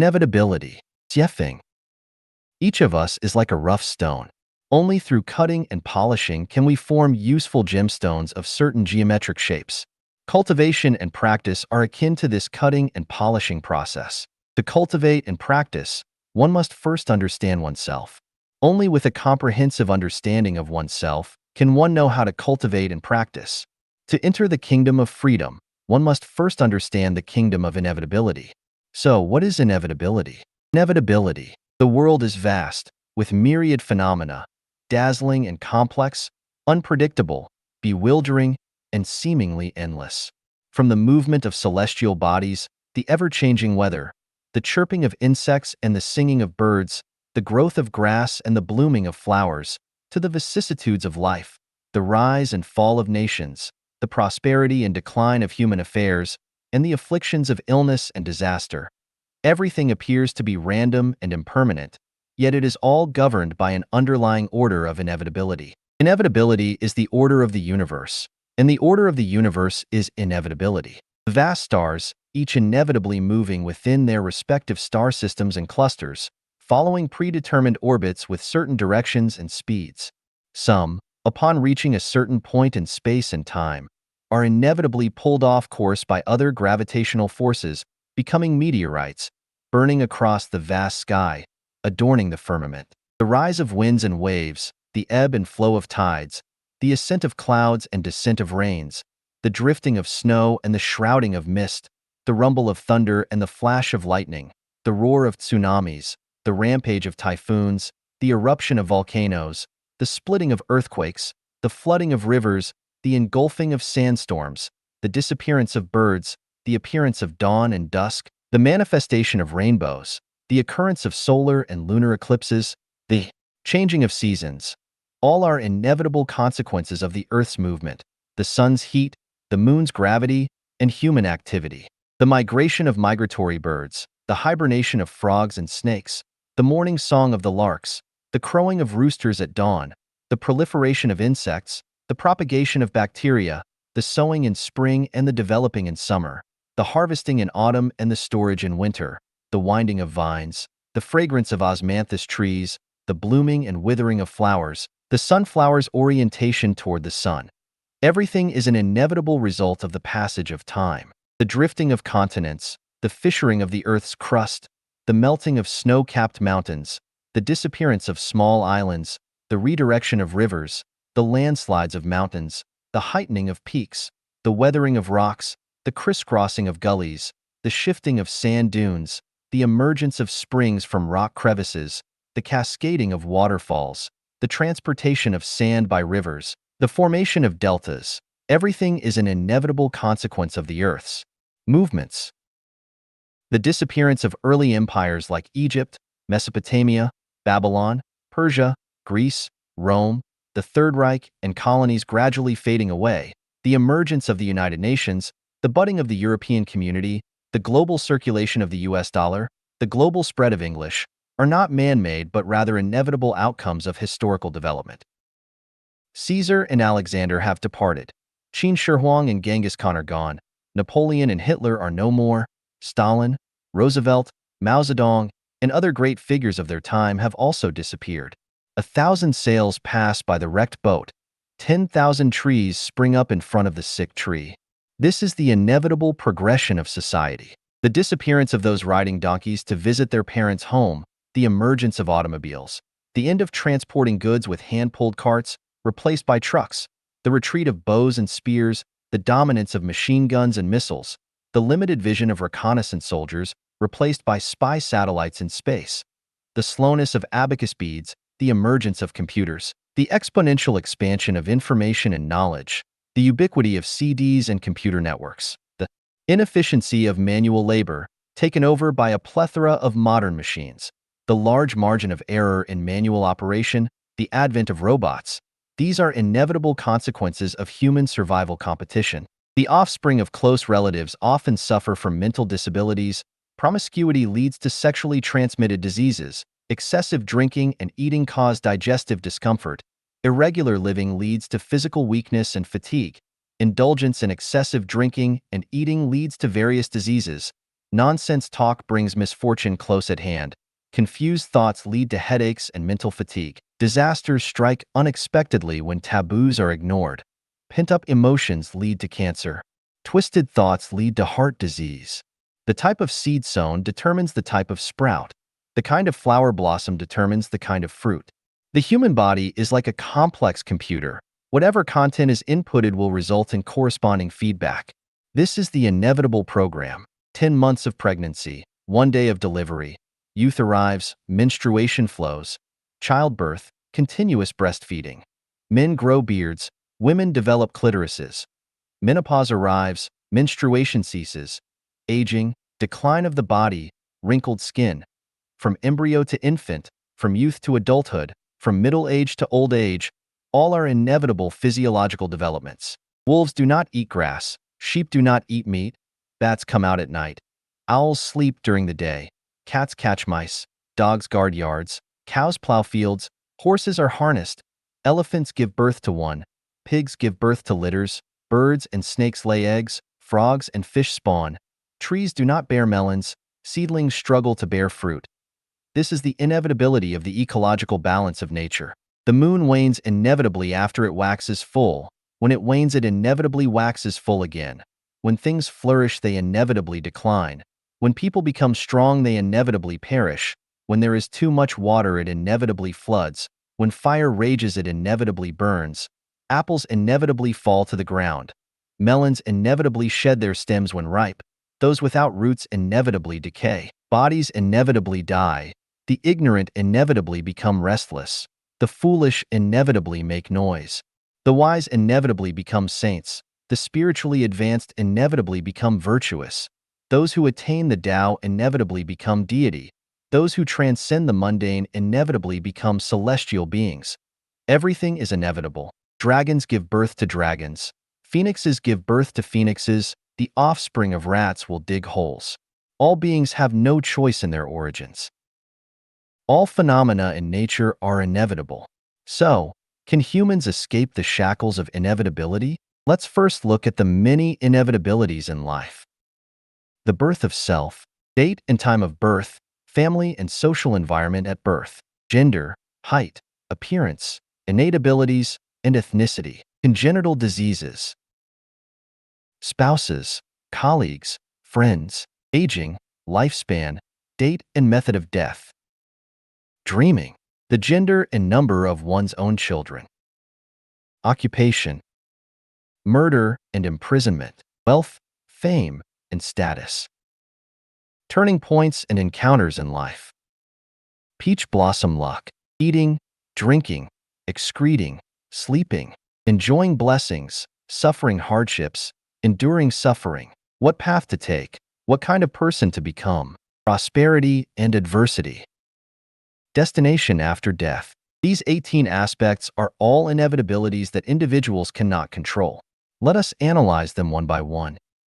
Inevitability. Jiefeng. Each of us is like a rough stone. Only through cutting and polishing can we form useful gemstones of certain geometric shapes. Cultivation and practice are akin to this cutting and polishing process. To cultivate and practice, one must first understand oneself. Only with a comprehensive understanding of oneself can one know how to cultivate and practice. To enter the kingdom of freedom, one must first understand the kingdom of inevitability. So, what is inevitability? Inevitability. The world is vast, with myriad phenomena, dazzling and complex, unpredictable, bewildering, and seemingly endless. From the movement of celestial bodies, the ever-changing weather, the chirping of insects and the singing of birds, the growth of grass and the blooming of flowers, to the vicissitudes of life, the rise and fall of nations, the prosperity and decline of human affairs, and the afflictions of illness and disaster. Everything appears to be random and impermanent, yet it is all governed by an underlying order of inevitability. Inevitability is the order of the universe, and the order of the universe is inevitability. The vast stars, each inevitably moving within their respective star systems and clusters, following predetermined orbits with certain directions and speeds. Some, upon reaching a certain point in space and time, are inevitably pulled off course by other gravitational forces, becoming meteorites, burning across the vast sky, adorning the firmament. The rise of winds and waves, the ebb and flow of tides, the ascent of clouds and descent of rains, the drifting of snow and the shrouding of mist, the rumble of thunder and the flash of lightning, the roar of tsunamis, the rampage of typhoons, the eruption of volcanoes, the splitting of earthquakes, the flooding of rivers, the engulfing of sandstorms, the disappearance of birds, the appearance of dawn and dusk, the manifestation of rainbows, the occurrence of solar and lunar eclipses, the changing of seasons, all are inevitable consequences of the Earth's movement, the sun's heat, the moon's gravity, and human activity. The migration of migratory birds, the hibernation of frogs and snakes, the morning song of the larks, the crowing of roosters at dawn, the proliferation of insects, the propagation of bacteria, the sowing in spring and the developing in summer, the harvesting in autumn and the storage in winter, the winding of vines, the fragrance of osmanthus trees, the blooming and withering of flowers, the sunflower's orientation toward the sun. Everything is an inevitable result of the passage of time. The drifting of continents, the fissuring of the Earth's crust, the melting of snow-capped mountains, the disappearance of small islands, the redirection of rivers, the landslides of mountains, the heightening of peaks, the weathering of rocks, the crisscrossing of gullies, the shifting of sand dunes, the emergence of springs from rock crevices, the cascading of waterfalls, the transportation of sand by rivers, the formation of deltas. Everything is an inevitable consequence of the Earth's movements. The disappearance of early empires like Egypt, Mesopotamia, Babylon, Persia, Greece, Rome, the Third Reich, and colonies gradually fading away, the emergence of the United Nations, the budding of the European community, the global circulation of the US dollar, the global spread of English, are not man-made but rather inevitable outcomes of historical development. Caesar and Alexander have departed. Qin Shi Huang and Genghis Khan are gone. Napoleon and Hitler are no more. Stalin, Roosevelt, Mao Zedong, and other great figures of their time have also disappeared. 1,000 sails pass by the wrecked boat. 10,000 trees spring up in front of the sick tree. This is the inevitable progression of society. The disappearance of those riding donkeys to visit their parents' home, the emergence of automobiles, the end of transporting goods with hand-pulled carts, replaced by trucks, the retreat of bows and spears, the dominance of machine guns and missiles, the limited vision of reconnaissance soldiers, replaced by spy satellites in space, the slowness of abacus beads, the emergence of computers, the exponential expansion of information and knowledge, the ubiquity of CDs and computer networks, the inefficiency of manual labor, taken over by a plethora of modern machines, the large margin of error in manual operation, the advent of robots. These are inevitable consequences of human survival competition. The offspring of close relatives often suffer from mental disabilities. Promiscuity leads to sexually transmitted diseases. Excessive drinking and eating cause digestive discomfort. Irregular living leads to physical weakness and fatigue. Indulgence in excessive drinking and eating leads to various diseases. Nonsense talk brings misfortune close at hand. Confused thoughts lead to headaches and mental fatigue. Disasters strike unexpectedly when taboos are ignored. Pent-up emotions lead to cancer. Twisted thoughts lead to heart disease. The type of seed sown determines the type of sprout. The kind of flower blossom determines the kind of fruit. The human body is like a complex computer. Whatever content is inputted will result in corresponding feedback. This is the inevitable program. 10 months of pregnancy, 1 day of delivery, youth arrives, menstruation flows, childbirth, continuous breastfeeding. Men grow beards, women develop clitorises. Menopause arrives, menstruation ceases, aging, decline of the body, wrinkled skin. From embryo to infant, from youth to adulthood, from middle age to old age, all are inevitable physiological developments. Wolves do not eat grass, sheep do not eat meat, bats come out at night, owls sleep during the day, cats catch mice, dogs guard yards, cows plow fields, horses are harnessed, elephants give birth to one, pigs give birth to litters, birds and snakes lay eggs, frogs and fish spawn, trees do not bear melons, seedlings struggle to bear fruit. This is the inevitability of the ecological balance of nature. The moon wanes inevitably after it waxes full. When it wanes, it inevitably waxes full again. When things flourish, they inevitably decline. When people become strong, they inevitably perish. When there is too much water, it inevitably floods. When fire rages, it inevitably burns. Apples inevitably fall to the ground. Melons inevitably shed their stems when ripe. Those without roots inevitably decay. Bodies inevitably die. The ignorant inevitably become restless. The foolish inevitably make noise. The wise inevitably become saints. The spiritually advanced inevitably become virtuous. Those who attain the Tao inevitably become deity. Those who transcend the mundane inevitably become celestial beings. Everything is inevitable. Dragons give birth to dragons. Phoenixes give birth to phoenixes. The offspring of rats will dig holes. All beings have no choice in their origins. All phenomena in nature are inevitable. So, can humans escape the shackles of inevitability? Let's first look at the many inevitabilities in life. The birth of self, date and time of birth, family and social environment at birth, gender, height, appearance, innate abilities, and ethnicity, congenital diseases, spouses, colleagues, friends, aging, lifespan, date and method of death, dreaming, the gender and number of one's own children, occupation, murder and imprisonment, wealth, fame, and status, turning points and encounters in life, peach blossom luck, eating, drinking, excreting, sleeping, enjoying blessings, suffering hardships, enduring suffering, what path to take, what kind of person to become, prosperity and adversity, destination after death. These 18 aspects are all inevitabilities that individuals cannot control. Let us analyze them one by one.